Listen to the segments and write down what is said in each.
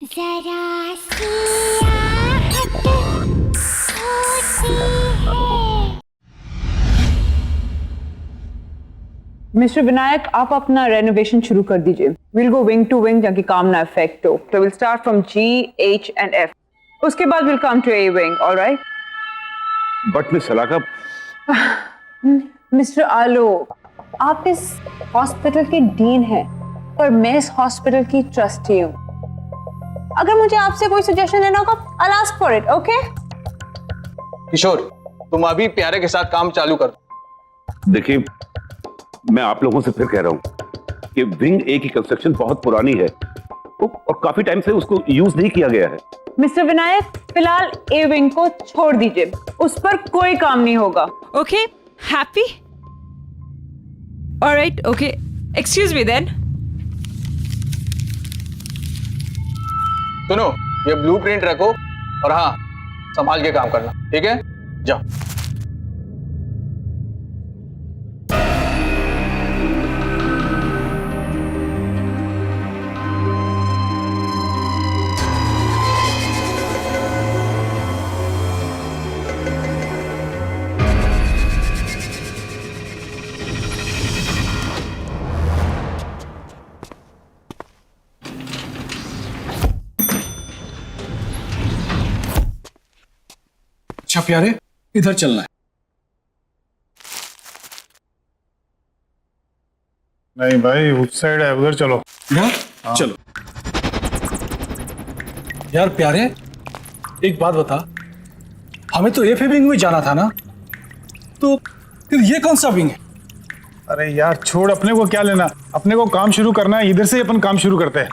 जरा सी आहट होती है। मिस्टर विनायक, आप अपना रेनोवेशन शुरू कर दीजिए। Will go wing to wing ताकि काम ना इफेक्ट हो। तो will start from G, H and F। उसके बाद will come to A wing, alright? But miss Salaka, mister Alok, आप इस हॉस्पिटल के डीन हैं और मैं इस हॉस्पिटल की ट्रस्टी हूँ। अगर मुझे आपसे कोई सजेशन लेना होगा, I'll ask for it, okay? किशोर, तुम अभी प्यारे के साथ काम चालू कर। देखिए मैं आप लोगों से फिर कह रहा हूं कि विंग ए की कंस्ट्रक्शन बहुत पुरानी है और काफी टाइम से उसको यूज नहीं किया गया है। मिस्टर विनायक, फिलहाल ए विंग को छोड़ दीजिए, उस पर कोई काम नहीं होगा। Okay, happy? All right, okay. Excuse me then. सुनो, ये ब्लूप्रिंट रखो और हाँ, संभाल के काम करना, ठीक है? जाओ। अच्छा प्यारे, इधर चलना है। नहीं भाई, उस साइड है, उधर चलो। यार चलो। यार प्यारे, एक बात बता, हमें तो एफ विंग में जाना था ना, तो फिर ये कौन सा विंग है? अरे यार छोड़, अपने को क्या लेना, अपने को काम शुरू करना है, इधर से ही अपन काम शुरू करते हैं।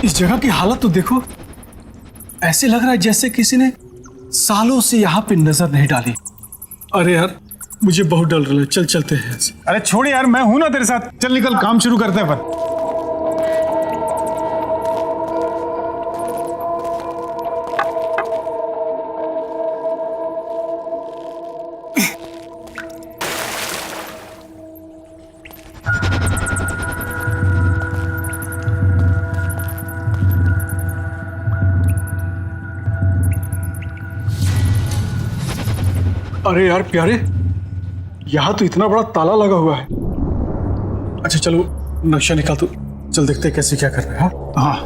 इस जगह की हालत तो देखो, ऐसे लग रहा है जैसे किसी ने सालों से यहाँ पे नजर नहीं डाली। अरे यार मुझे बहुत डर रहा है, चल चलते हैं ऐसे। अरे छोड़ यार, मैं हूं ना तेरे साथ, चल निकल, काम शुरू करते हैं अपन। अरे यार प्यारे, यहाँ तो इतना बड़ा ताला लगा हुआ है। अच्छा चलो नक्शा निकाल, तो चल देखते हैं कैसे क्या करना है। हाँ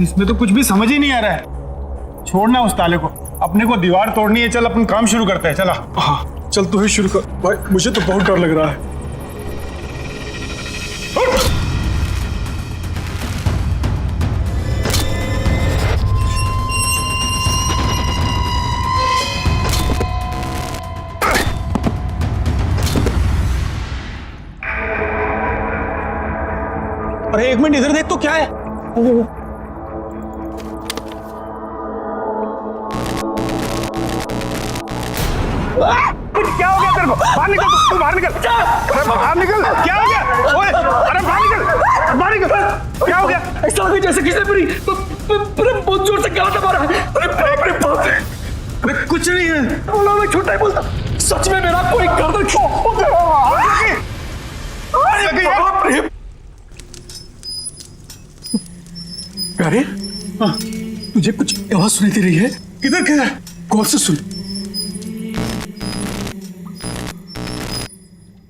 इसमें तो कुछ भी समझ ही नहीं आ रहा है। छोड़ना उस ताले को, अपने को दीवार तोड़नी है। चल अपन काम शुरू करते हैं, चला। हाँ चल तू ही शुरू कर भाई, मुझे तो बहुत डर लग रहा है। अरे एक मिनट इधर देख तो, क्या है? क्या हो गया तेरे को? बाहर निकल, तू बाहर निकल। अरे बाहर निकल, क्या हो गया? ओए, अरे बाहर निकल, बाहर निकल। क्या हो गया? ऐसा लगा जैसे किसी ने मेरी बहुत जोर से गला दबा रहा है। अरे बाप रे बाप। अरे कुछ नहीं है। बोला मैं झूठ नहीं बोलता, सच में मेरा कोई गर्दन बाप रे। प्यारे, तुझे कुछ आवाज सुनाई दे रही है? किधर किधर? कौन से सुन?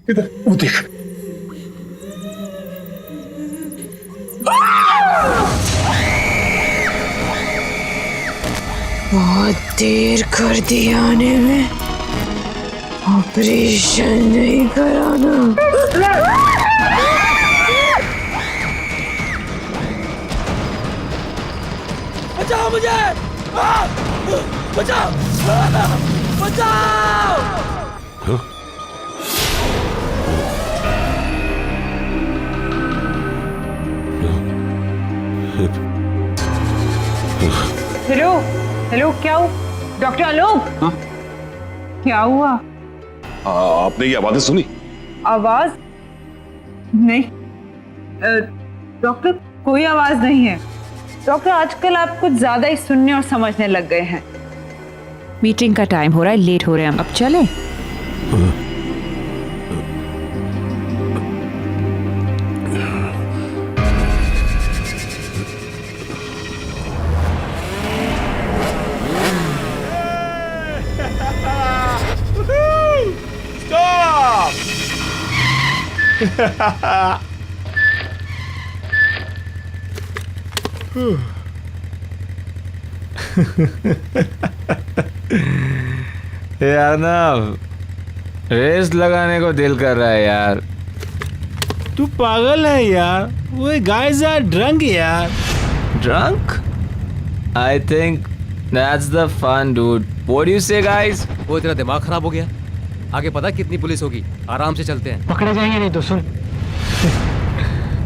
किधर? वो देख। बहुत देर कर दी आने में, ऑपरेशन नहीं कराना। बचाओ मुझे, बचाओ, बचाओ। हेलो हेलो, क्या हुआ? डॉक्टर आलोक, क्या हुआ? आपने ये आवाजें सुनी? आवाज नहीं डॉक्टर, कोई आवाज नहीं है। डॉक्टर, आजकल आप कुछ ज्यादा ही सुनने और समझने लग गए हैं। मीटिंग का टाइम हो रहा है, लेट हो रहे हैं हम, अब चले। यार ना रेस लगाने को दिल कर रहा है यार। तू पागल है यार, वो गाइस आर ड्रंक यार। Drunk? I think that's the fun, dude. What do you say, guys? वो तेरा दिमाग खराब हो गया। आगे पता कितनी पुलिस होगी, आराम से चलते हैं। पकड़े जाएंगे नहीं तो सुन।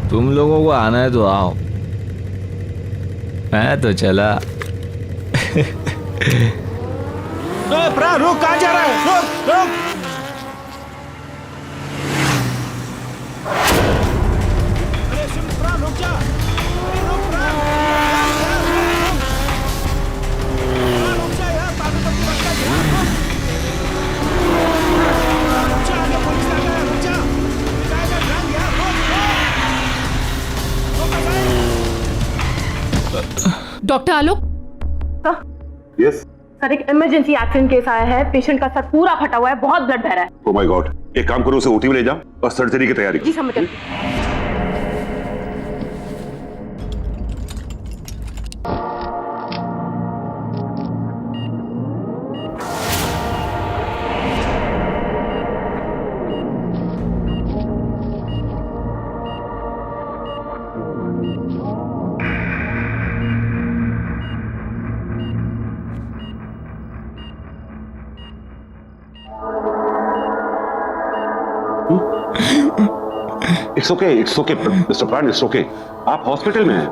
तुम लोगों को आना है तो आओ, मैं तो चला। प्रा रुक, कहाँ जा रहा है? रुक रुक। अरे सुन प्रा, रुक जा। रुक प्रा, रुक जा यार, पागल मत कर यार। रुक जा, आगे पुलिस आ गया, रुक जा। जाएगा ड्रंक यार, रुक। डॉक्टर आलोक, यस। सर एक इमरजेंसी एक्सीडेंट केस आया है, पेशेंट का सर पूरा फटा हुआ है, बहुत ब्लड बह रहा है। ओह माय गॉड, एक काम करो, उसे ओटी में ले जाओ और सर्जरी की तैयारी जी करो। समझ गए। इट्स ओके मिस्टर प्राण, इट्स ओके। आप हॉस्पिटल में हैं,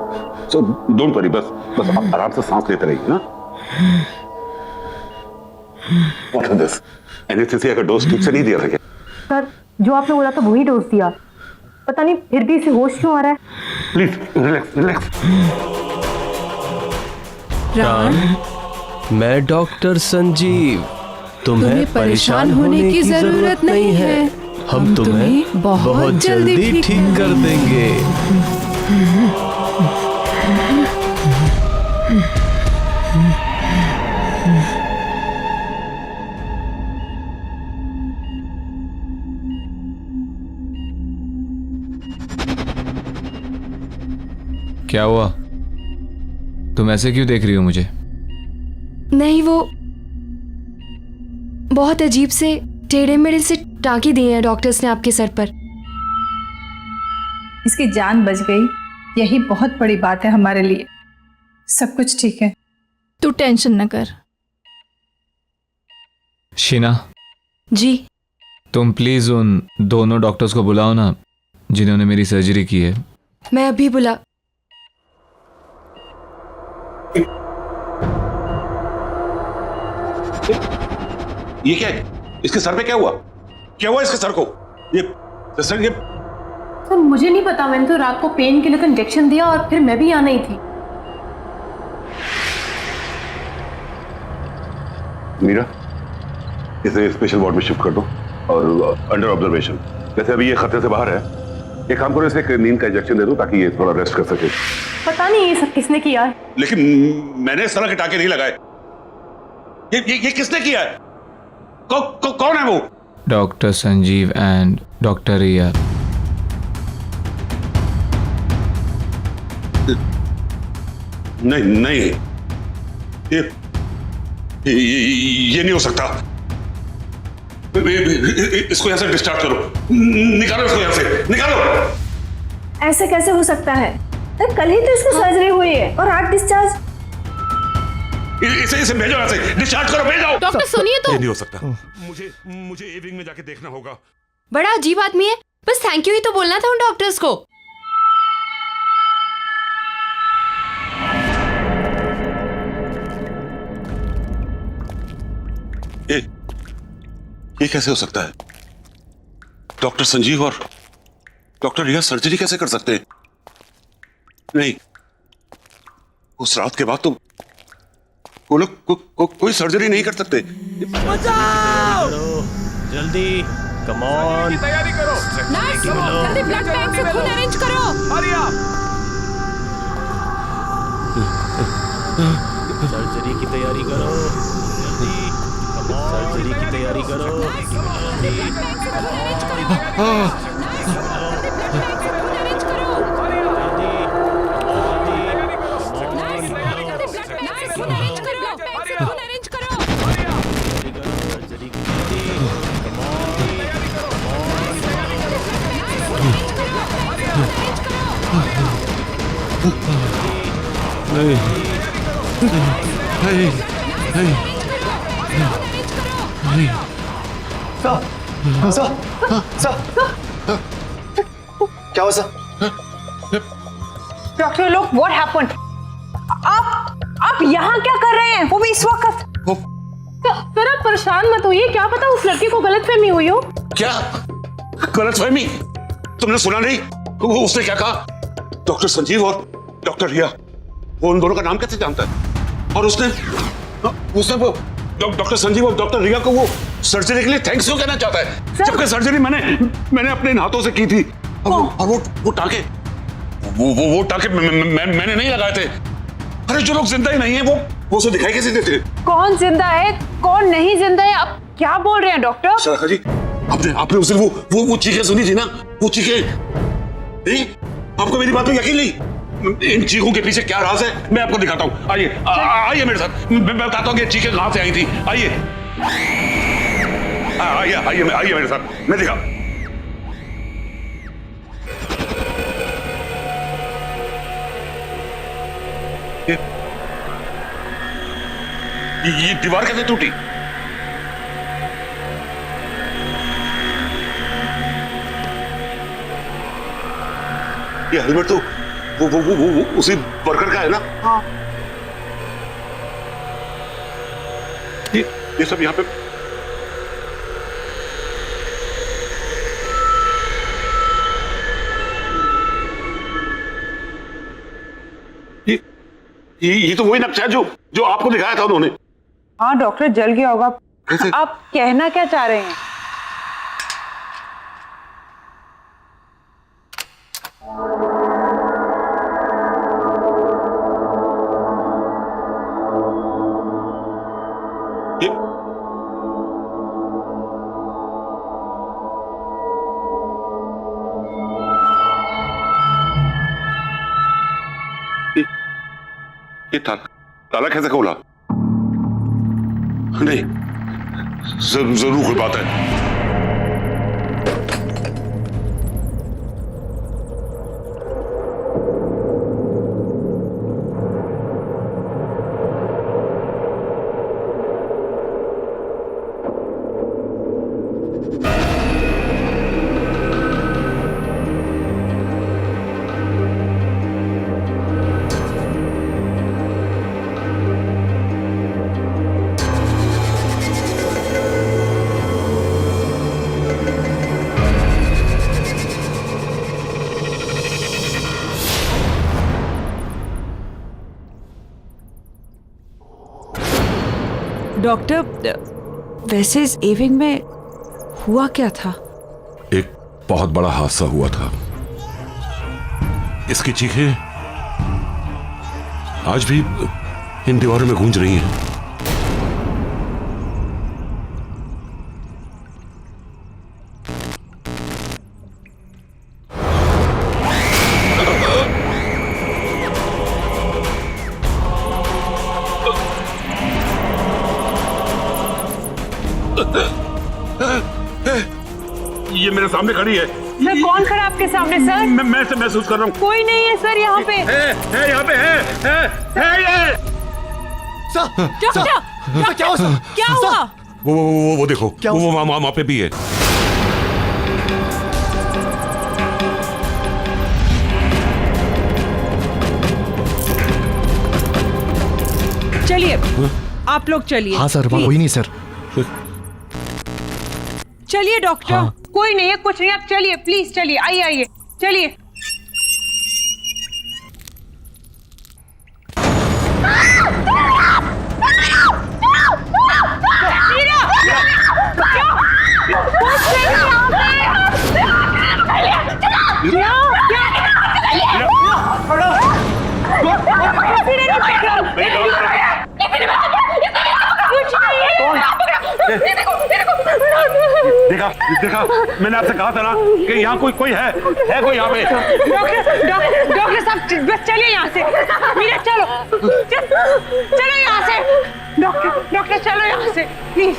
सो डोंट वरी। बस आप आराम से सांस लेते रहिए ना। What is this? एनेस्थीसिया का डोज ठीक से नहीं दिया था क्या? सर जो आपने बोला था वही डोज दिया, पता नहीं फिर भी इसे होश क्यों आ रहा है। Please relax relax. मैं डॉक्टर संजीव, तुम्हें परेशान होने की जरूरत नहीं है। हम तुम्हें बहुत जल्दी ठीक कर देंगे। क्या हुआ? तुम ऐसे क्यों देख रही हो मुझे? नहीं, वो बहुत अजीब से टेढ़े मेढ़े से टाँकी दिए हैं डॉक्टर्स ने आपके सर पर। इसकी जान बच गई, यही बहुत बड़ी बात है हमारे लिए। सब कुछ ठीक है, तू टेंशन न कर। शीना जी। तुम प्लीज उन दोनों डॉक्टर्स को बुलाओ ना जिन्होंने मेरी सर्जरी की है। मैं अभी बुला। ये क्या है? इसके सर पे क्या हुआ? क्या हुआ इसके सर को? ये सर मुझे नहीं पता, मैंने तो रात को पेन किलर का इंजेक्शन दिया और फिर मैं भी यहाँ नहीं थी। मीरा, इसे स्पेशल वार्ड में शिफ्ट कर दो और अंडर ऑब्जर्वेशन। जैसे अभी ये खतरे से बाहर है, एक काम करो, इसे एक नींद का इंजेक्शन दे दो ताकि ये थोड़ा रेस्ट कर सके। पता नहीं ये सब किसने किया है। लेकिन मैंने इस तरह के टाके नहीं लगाए। ये किसने किया है? कौन है वो? डॉक्टर संजीव एंड डॉक्टर रिया। नहीं, ये नहीं हो सकता। इसको यहां से डिस्चार्ज करो, निकालो इसको यहां से, निकालो। ऐसे कैसे हो सकता है? कल ही तो इसको सर्जरी हुई है और आज डिस्चार्ज। इसे भेजो यहां से, डिस्चार्ज करो, भेजो। डॉक्टर सुनिए तो। ये नहीं हो सकता। मुझे ए विंग में जाके देखना होगा। बड़ा अजीब आदमी है, बस थैंक यू ही तो बोलना था उन डॉक्टर्स को। ये कैसे हो सकता है? डॉक्टर संजीव और डॉक्टर रिया सर्जरी कैसे कर सकते हैं? नहीं, उस रात के बाद तो वो लोग कोई सर्जरी नहीं कर सकते। जल्दी कम ऑन, तैयारी करो। जल्दी ब्लड बैंक से खून अरेंज करो। सर्जरी की तैयारी करो, जल्दी कम ऑन, सर्जरी की तैयारी करो, क्या हुआ सर? डॉक्टर लोग, व्हाट हैपेंड? आप यहाँ क्या कर रहे हैं, वो भी इस वक्त? सर आप परेशान मत होइए, क्या पता उस लड़के को गलतफहमी हुई हो। क्या गलतफहमी? तुमने सुना नहीं वो उसने क्या कहा? डॉक्टर संजीव और डॉक्टर रिया, वो उन दोनों का नाम कैसे जानता है? और उसने वो डॉक्टर संजीव और डॉक्टर रिया को वो सर्जरी के लिए थैंक्स क्यों कहना चाहता है, जबकि सर्जरी मैंने अपने हाथों से की थी। और वो टाके वो टाके मैंने नहीं लगाए थे। अरे जो लोग जिंदा ही नहीं है वो उसे दिखाई कैसे देते? कौन जिंदा है कौन नहीं जिंदा है, आप क्या बोल रहे हैं डॉक्टर? सराखा जी, आपने उस दिन वो चीखें सुनी थी ना, वो चीखें नहीं? आपको मेरी बात में यकीन नहीं? इन चीखों के पीछे क्या राज है मैं आपको दिखाता हूँ। आइए मेरे साथ, मैं बताता हूँ कि चीखें कहां से आई थी। आइए आइए मेरे साथ, मैं दिखा। ये दीवार कैसे टूटी? ये हेलमेट तो वो उसी वर्कर का है ना? हाँ। ये सब यहाँ पे ये तो वही नक्शा है जो आपको दिखाया था उन्होंने। हाँ डॉक्टर, जल गया होगा। आप कहना क्या चाह रहे हैं? ये ताला कैसे खोला? नहीं, जरूर कोई बात है। डॉक्टर, वैसे इस इवनिंग में हुआ क्या था? एक बहुत बड़ा हादसा हुआ था। इसकी चीखें आज भी इन दीवारों में गूंज रही हैं। ये मेरे सामने खड़ी है। सर कौन खड़ा आपके सामने सर? मैं से महसूस कर रहा हूँ। कोई नहीं है सर यहाँ पे। है यहाँ पे है ये। डॉक्टर क्या हुआ? क्या हुआ? वो देखो, वो वहाँ पे भी है। चलिए आप लोग चलिए। हाँ सर, वहाँ कोई नहीं सर। चलिए डॉक्टर। हाँ। कोई नहीं है, कुछ नहीं, आप चलिए प्लीज, चलिए, आइए आइए, चलिए। देखा देखा, मैंने आपसे कहा था ना कि यहाँ कोई है कोई यहाँ पे। डॉक्टर साहब बस चलिए यहाँ से। मीरा चलो चलो यहाँ से। डॉक्टर चलो यहाँ से प्लीज।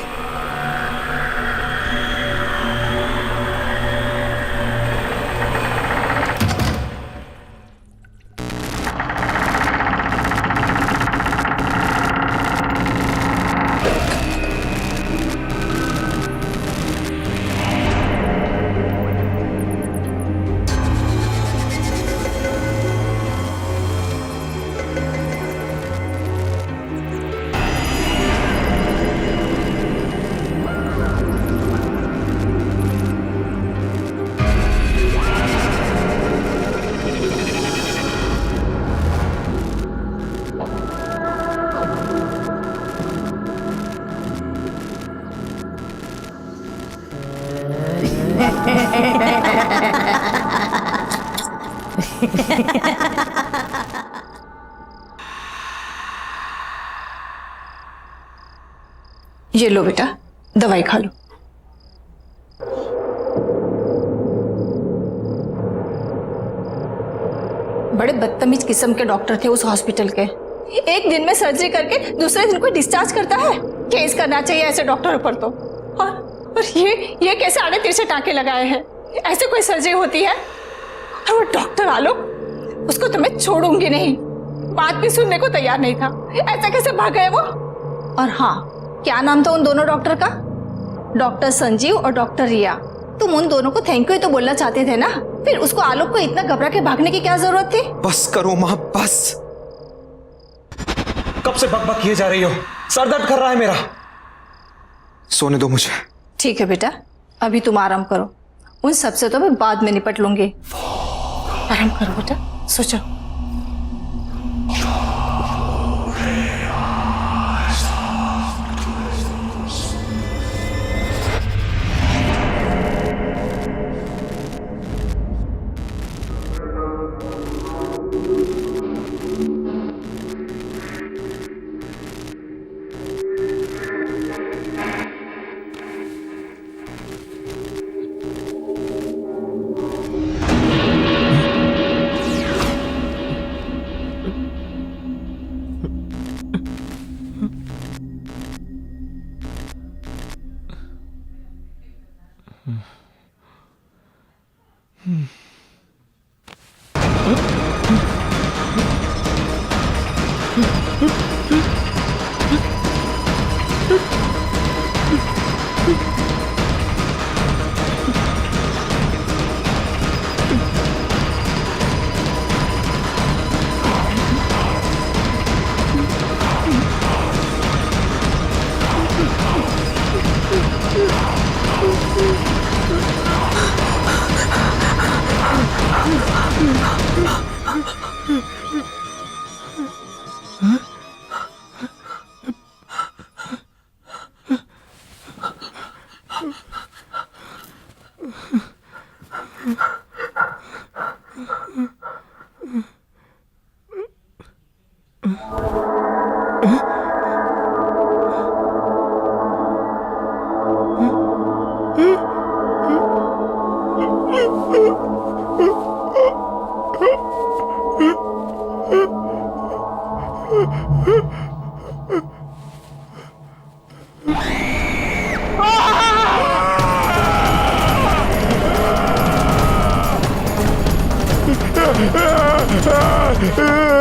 ये लो बेटा, दवाई खा लो। बड़े बदतमीज किस्म के डॉक्टर थे उस हॉस्पिटल के। एक दिन में सर्जरी करके दूसरे दिन को डिस्चार्ज करता है। केस करना चाहिए ऐसे डॉक्टरों पर तो। और ये कैसे आड़े तिरछे टाँके लगाए हैं? ऐसे कोई सर्जरी होती है? और वो डॉक्टर आलोक, उसको तो मैं छोड़ूंगी नहीं। बात भी सुनने को तैयार नहीं था। ऐसा कैसे भाग गए वो? और हाँ, क्या नाम था उन दोनों डॉक्टर का? डॉक्टर संजीव और डॉक्टर रिया। तुम उन दोनों को थैंक यू तो बोलना चाहते थे ना, फिर उसको आलोक को इतना घबरा के भागने की क्या जरूरत थी? बस करो माँ, बस। कब से बकबक किए जा रही हो? सर दर्द कर रहा है मेरा। सोने दो मुझे। ठीक है बेटा, अभी तुम आराम करो। उन सबसे तो मैं बाद में निपट लूंगी। आराम करो बेटा, सो जाओ।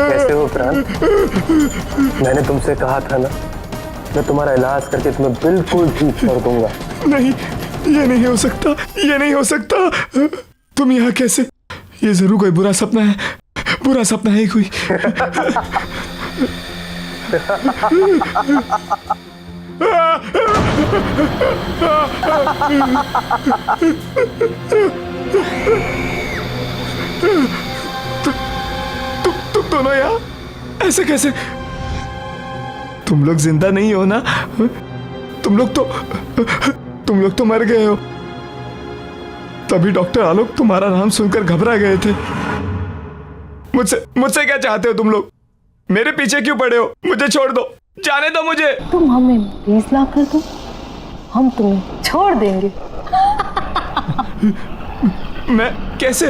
कैसे हो प्राण? मैंने तुमसे कहा था ना, मैं तुम्हारा इलाज करके तुम्हें बिल्कुल ठीक कर दूंगा। नहीं, ये नहीं हो सकता, ये नहीं हो सकता। तुम यहाँ कैसे? ये जरूर कोई बुरा सपना है, बुरा सपना है कोई। तुम दोनों यहाँ ऐसे कैसे? तुम लोग जिंदा नहीं हो ना? तुम लोग तो मर गए हो। तभी डॉक्टर आलोक तुम्हारा नाम सुनकर घबरा गए थे। मुझसे क्या चाहते हो तुम लोग? मेरे पीछे क्यों पड़े हो? मुझे छोड़ दो, जाने दो मुझे। तुम हमें 20 लाख कर दो, हम तुम्हें छोड़ देंगे। मैं कैसे?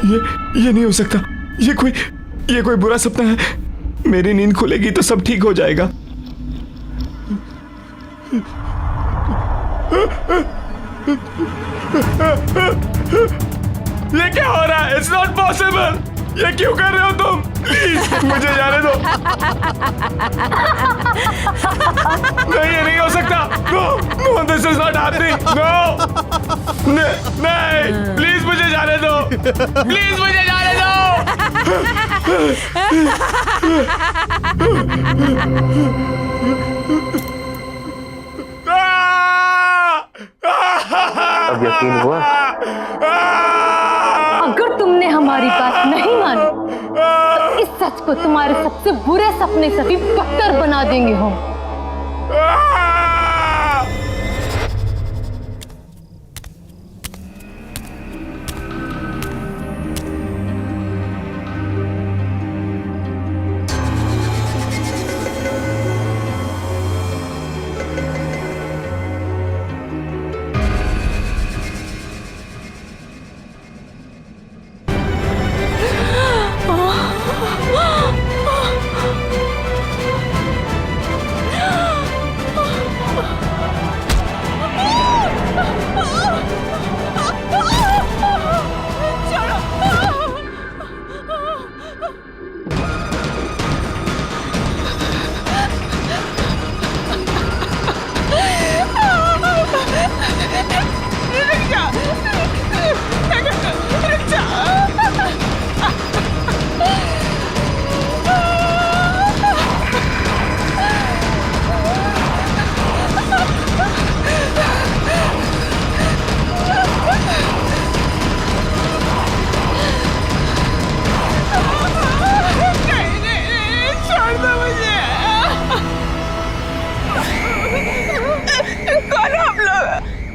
ये नहीं हो सकता। ये कोई बुरा सपना है। मेरी नींद खुलेगी तो सब ठीक हो जाएगा। ये क्या हो रहा है? It's not possible. ये क्यों कर रहे हो तुम? प्लीज मुझे जाने दो। नहीं, ये नहीं हो सकता। No, this is not happening. No, नहीं, प्लीज मुझे जाने दो। प्लीज मुझे जाने दो। अब यकीन हुआ? अगर तुमने हमारी बात नहीं मानी तो इस सच को तुम्हारे सबसे बुरे सपने से भी बदतर बना देंगे हम।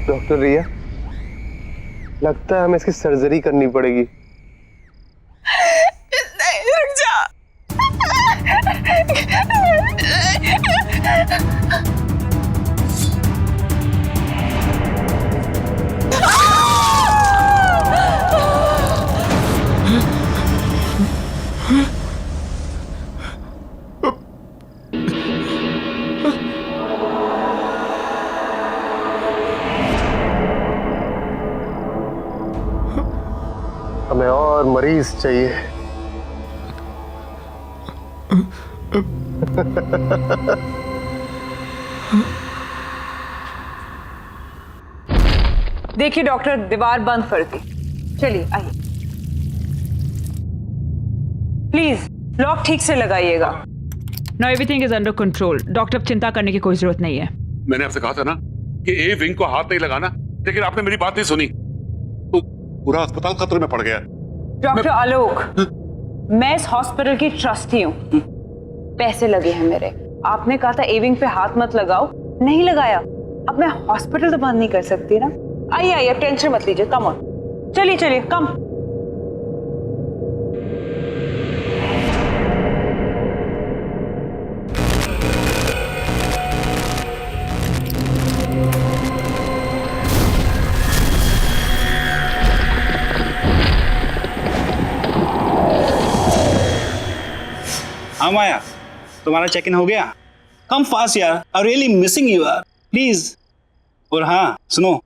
डॉक्टर रिया, लगता है हमें इसकी सर्जरी करनी पड़ेगी। नहीं, रुक जा। हमें और मरीज चाहिए। देखिए डॉक्टर, दीवार बंद कर दी। चलिए आइए, प्लीज लॉक ठीक से लगाइएगा। No, everything is under control. Doctor, चिंता करने की कोई जरूरत नहीं है। मैंने आपसे कहा था ना कि ए विंग को हाथ नहीं लगाना, लेकिन आपने मेरी बात नहीं सुनी तो पूरा अस्पताल खतरे में पड़ गया। डॉक्टर आलोक, मैं इस हॉस्पिटल की ट्रस्टी हूँ। पैसे लगे हैं मेरे। आपने कहा था ए विंग पे हाथ मत लगाओ, नहीं लगाया। अब मैं हॉस्पिटल तो बंद नहीं कर सकती ना। आइए आइए, टेंशन मत लीजिए। कम ऑन, चलिए चलिए, कम। हाँ माया, तुम्हारा चेक इन हो गया? कम फास्ट यार, आई रियली मिसिंग यू यार, प्लीज। और हाँ सुनो,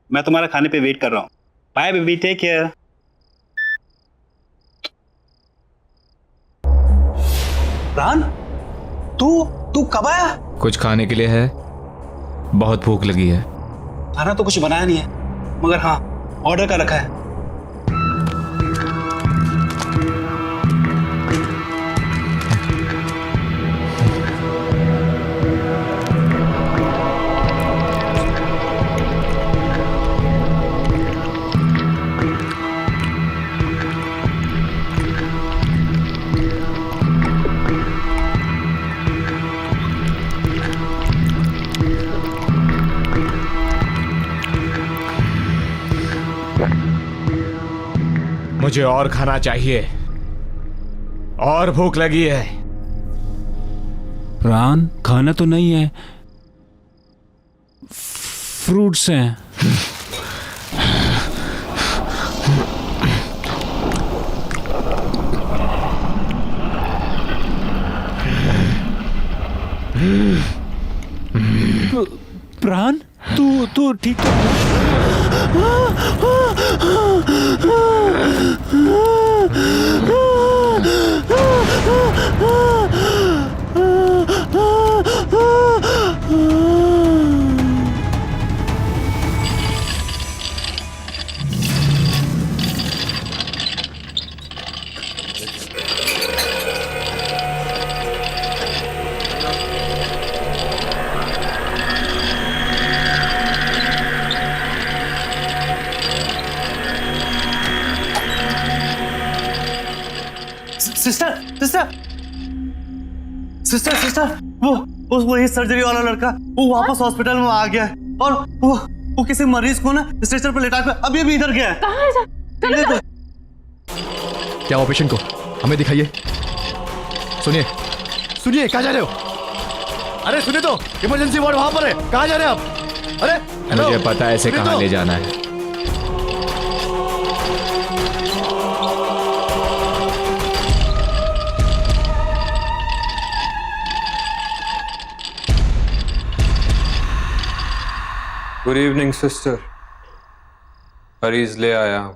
मैं तुम्हारा खाने पे वेट कर रहा हूँ। Bye baby, take care. रान, तू कब आया? कुछ खाने के लिए है? बहुत भूख लगी है। खाना तो कुछ बनाया नहीं है, मगर हाँ ऑर्डर का रखा है। मुझे और खाना चाहिए, और भूख लगी है। प्राण खाना तो नहीं है, फ्रूट्स हैं। प्राण तू ठीक सिस्टर सिस्टर सिस्टर सिस्टर वो ये सर्जरी वाला लड़का वो वापस हॉस्पिटल में आ गया है, और वो किसी मरीज को ना स्ट्रेचर पर लेटा कर अभी भी इधर गया है। कहाँ है? चलो क्या हुआ पेशेंट को? हमें दिखाइए। सुनिए सुनिए, कहाँ जा रहे हो? अरे सुनिए तो, इमरजेंसी वार्ड वहां पर है, कहाँ जा रहे हैं आप? अरे मुझे पता है इसे कहाँ ले जाना है। गुड इवनिंग सिस्टर, मरीज ले आया हूं।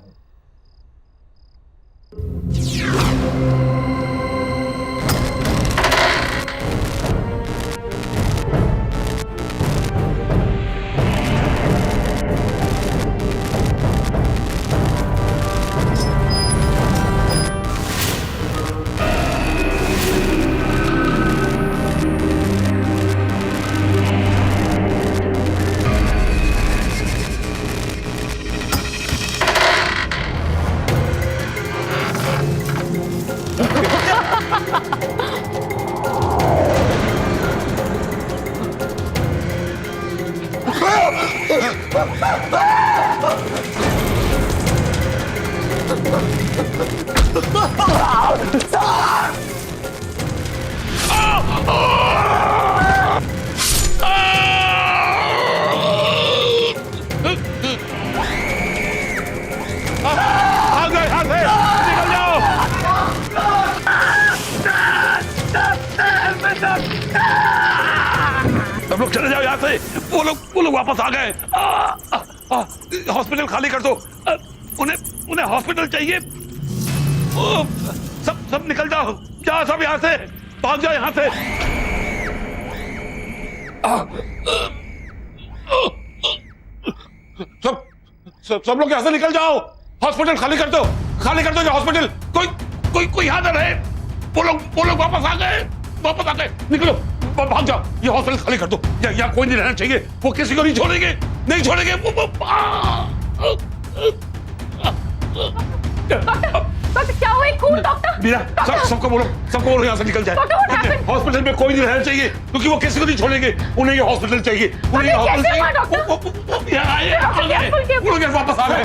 सब लोग चले जाओ यहाँ से। वो लोग वापस आ गए। हॉस्पिटल खाली कर दो। उन्हें हॉस्पिटल चाहिए। सब निकल जाओ, जाओ सब यहाँ से, भाग जाओ यहाँ से। सब लोग यहाँ से निकल जाओ। हॉस्पिटल खाली कर दो ये हॉस्पिटल। कोई यहाँ ना रहे। वो लोग वापस आ गए। निकलो, भाग जाओ। ये हॉस्पिटल खाली कर दो। यहाँ कोई नहीं रहना चाहिए। वो किसी को नहीं छोड़ेंगे। डॉक्टर क्या हुआ? खून डॉक्टर। मीरा, सबको बोलो यहाँ से निकल जाए। हॉस्पिटल में कोई नहीं रहना चाहिए, क्योंकि वो किसी को नहीं छोड़ेंगे। उन्हें ये हॉस्पिटल चाहिए। वो लोग वापस आ गए।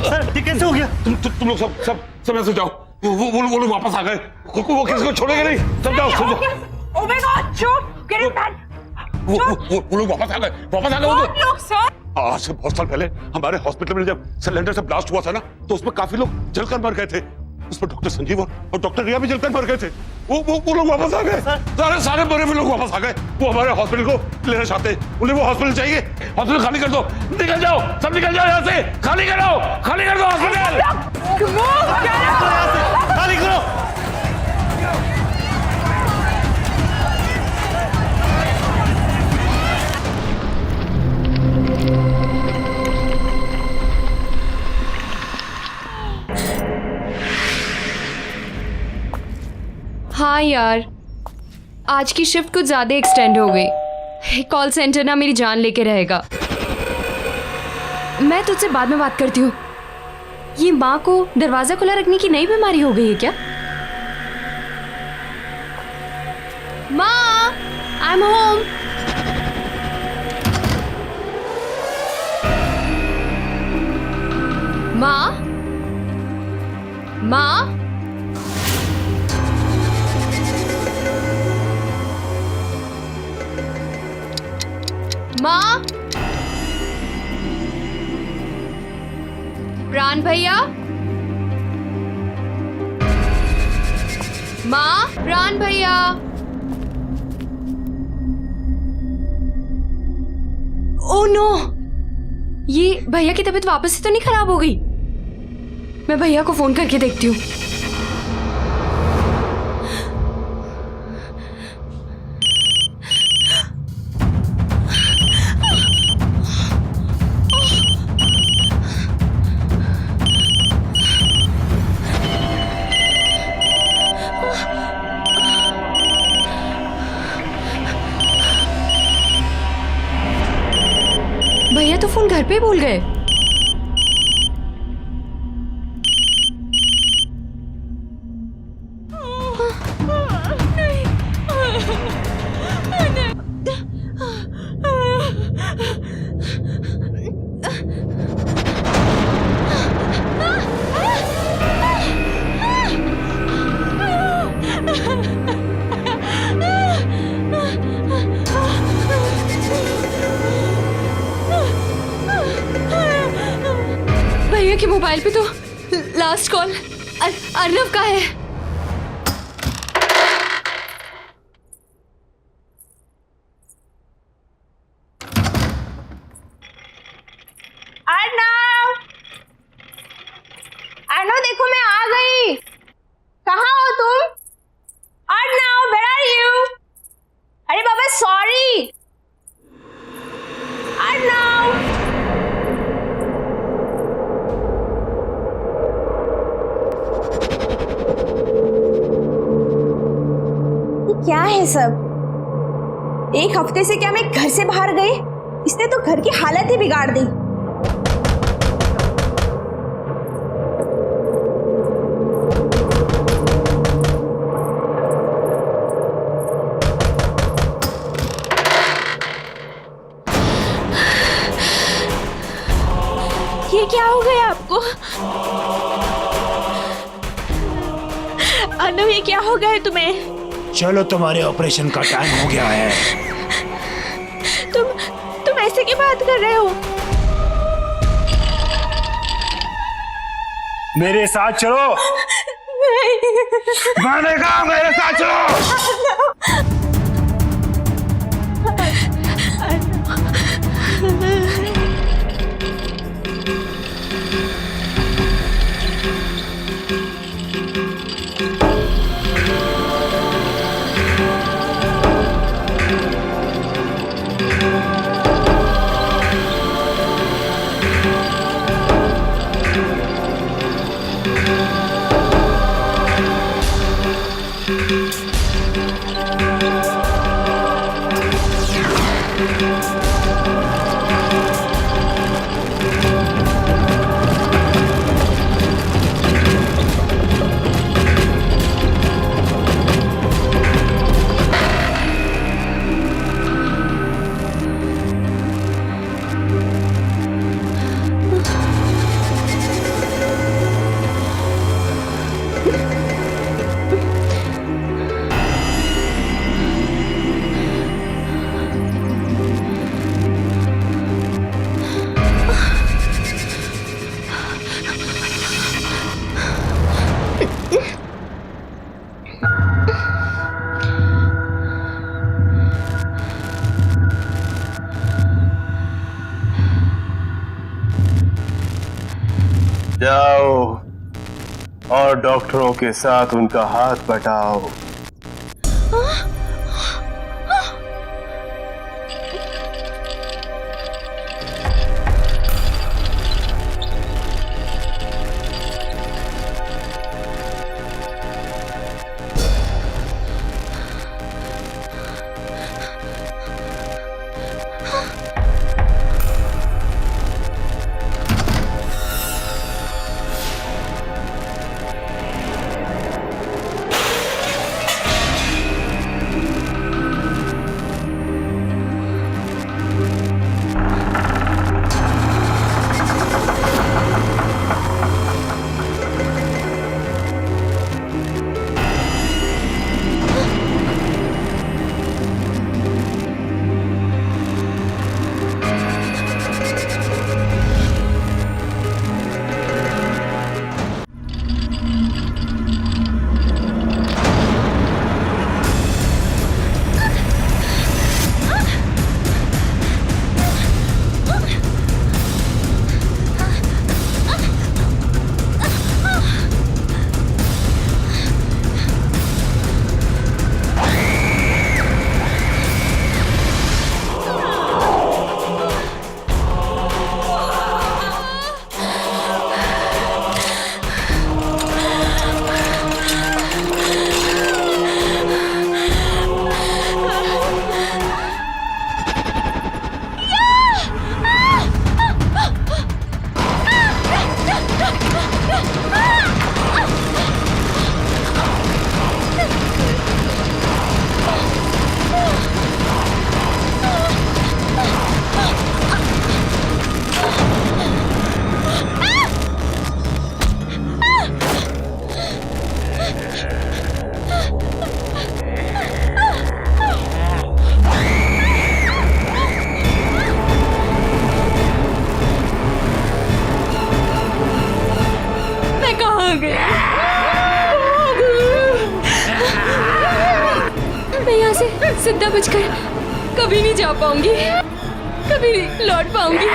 सर ये कैसे हो गया? तुम लोग सब ऐसे जाओ। वो लोग वापस आ गए। वो किसी को छोड़ेंगे नहीं। सब जाओ। Oh my God, shoot! Get him back! वो लोग वापस आ गए। लोग सर। आज से बहुत साल पहले हमारे हॉस्पिटल में जब सिलेंडर से ब्लास्ट हुआ था ना, तो उसमें काफी लोग जलकर मर गए थे। उसमें डॉक्टर संजीव और डॉक्टर रिया भी जलकर मर गए थे। वो लोग वापस आ गए। सारे मरे हुए लोग वापस आ गए। वो हमारे हॉस्पिटल को लेना चाहते हैं। उन्हें वो हॉस्पिटल चाहिए। हॉस्पिटल खाली कर दो। निकल जाओ, सब निकल जाओ यहाँ से। खाली कर दो हॉस्पिटल। खाली करो। हाँ यार, आज की शिफ्ट कुछ ज्यादा एक्सटेंड हो गई। कॉल सेंटर ना मेरी जान लेके रहेगा। मैं तुझसे बाद में बात करती हूँ। ये माँ को दरवाजा खुला रखने की नई बीमारी हो गई है क्या? माँ, आई एम होम। माँ, प्राण भैया, माँ, प्राण भैया। ओह नो, ये भैया की तबीयत वापस से तो नहीं खराब हो गई? मैं भैया को फोन करके देखती हूँ। भैया तो फोन घर पे भूल गए। भैया के मोबाइल पे तो लास्ट कॉल अर्नव का है। अर्नव देखो मैं आ गई। कहाँ हो तुम? Arnav, where are you? अरे बाबा सॉरी। अर्नव, क्या है सब? एक हफ्ते से क्या मैं घर से बाहर गई? इसने तो घर की हालत ही बिगाड़ दी। ये क्या हो गया आपको? अर्नव, ये क्या हो गया है तुम्हें? चलो, तुम्हारे ऑपरेशन का टाइम हो गया है। तुम ऐसे की बात कर रहे हो? मेरे साथ चलो। नहीं। मैंने कहा मेरे साथ चलो। जाओ और डॉक्टरों के साथ उनका हाथ बटाओ। जिंदा बचकर कभी नहीं जा पाऊंगी, कभी नहीं लौट पाऊंगी।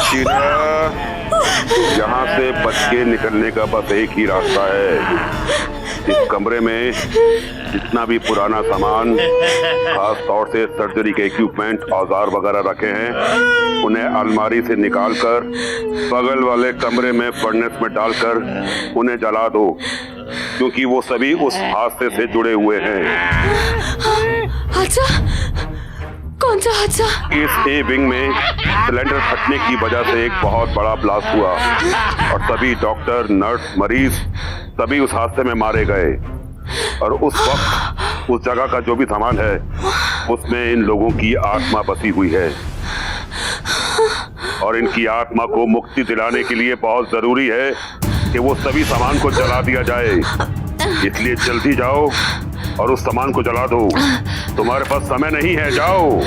शीला, यहाँ से बच के निकलने का बस एक ही रास्ता है। इस कमरे में जितना भी पुराना सामान, खास तौर से सर्जरी के इक्विपमेंट, औजार वगैरह रखे हैं, उन्हें अलमारी से निकालकर बगल वाले कमरे में फर्नेस में डालकर उन्हें जला दो, क्योंकि वो सभी उस हादसे से जुड़े हुए हैं। हादसा? कौन सा हादसा? इस ए विंग में सिलेंडर फटने की वजह से एक बहुत बड़ा ब्लास्ट हुआ और सभी डॉक्टर, नर्स, मरीज सभी उस हादसे में मारे गए। और उस वक्त उस जगह का जो भी सामान है उसमें इन लोगों की आत्मा बसी हुई है, और इनकी आत्मा को मुक्ति दिलाने के लिए बहुत जरूरी है कि वो सभी सामान को जला दिया जाए। इसलिए जल्दी जाओ और उस सामान को जला दो। तुम्हारे पास समय नहीं है, जाओ।